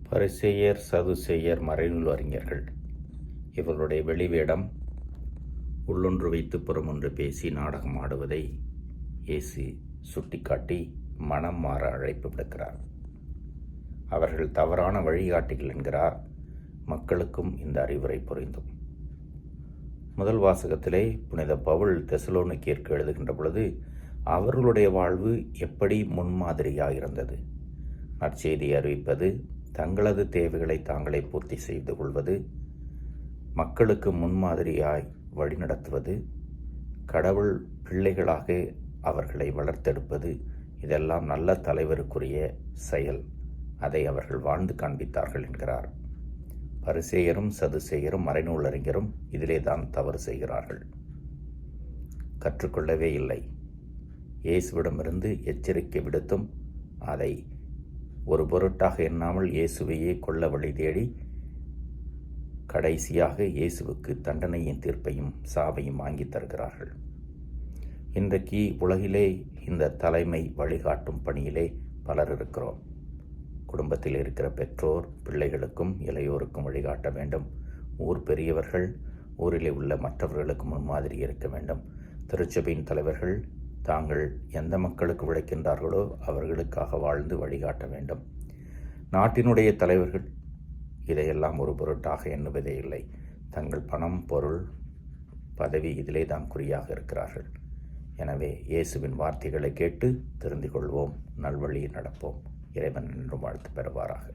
பரிசேயர் சதுசேயர் மறைநூல் அறிஞர்கள் இவர்களுடைய வெளிவேடம் உள்ளொன்று வைத்து புறமொன்று பேசி நாடகம் ஆடுவதை இயேசு சுட்டிக்காட்டி மனம் மாற அழைப்பு விடுக்கிறார். அவர்கள் தவறான வழிகாட்டிகள் என்கிறார். மக்களுக்கும் இந்த அறிவுரை பொருந்தும். முதல் வாசகத்திலே புனித பவுல் தெசலோனிக்கேற்கு எழுதுகின்ற பொழுது அவர்களுடைய வாழ்வு எப்படி முன்மாதிரியாக இருந்தது. நற்செய்தி அறிவிப்பது, தங்களது தேவைகளை தாங்களே பூர்த்தி செய்து கொள்வது, மக்களுக்கு முன்மாதிரியாய் வழிநடத்துவது, கடவுள் பிள்ளைகளாக அவர்களை வளர்த்தெடுப்பது, இதெல்லாம் நல்ல தலைவருக்குரிய செயல். அதை அவர்கள் வாழ்ந்து காண்பித்தார்கள் என்கிறார். பரிசேயரும் சதுசேயரும் மறைநூல் அறிஞரும் இதிலே தான் தவறு செய்கிறார்கள். கற்றுக்கொள்ளவே இல்லை. இயேசுவிடமிருந்து எச்சரிக்கை விடுத்தும் அதை ஒரு பொருட்டாக எண்ணாமல் இயேசுவையே கொல்ல வழி தேடி கடைசியாக இயேசுவுக்கு தண்டனையின் தீர்ப்பையும் சாவையும் வாங்கி தருகிறார்கள். இன்றைக்கு உலகிலே இந்த தலைமை வழிகாட்டும் பணியிலே பலர் இருக்கிறோம். குடும்பத்தில் இருக்கிற பெற்றோர் பிள்ளைகளுக்கும் இளையோருக்கும் வழிகாட்ட வேண்டும். ஊர் பெரியவர்கள் ஊரிலே உள்ள மற்றவர்களுக்கு முன்மாதிரி இருக்க வேண்டும். திருச்சபையின் தலைவர்கள் தாங்கள் எந்த மக்களுக்கு உழைக்கின்றார்களோ அவர்களுக்காக வாழ்ந்து வழிகாட்ட வேண்டும். நாட்டினுடைய தலைவர்கள் இதையெல்லாம் ஒரு பொருட்டாக எண்ணுவதே இல்லை. தங்கள் பணம், பொருள், பதவி இதிலே தான் குறியாக இருக்கிறார்கள். எனவே இயேசுவின் வார்த்தைகளை கேட்டு திருந்திக் கொள்வோம், நல்வழியில் நடப்போம். இறைவன் என்றும் வாழ்த்து பெறுவாராக.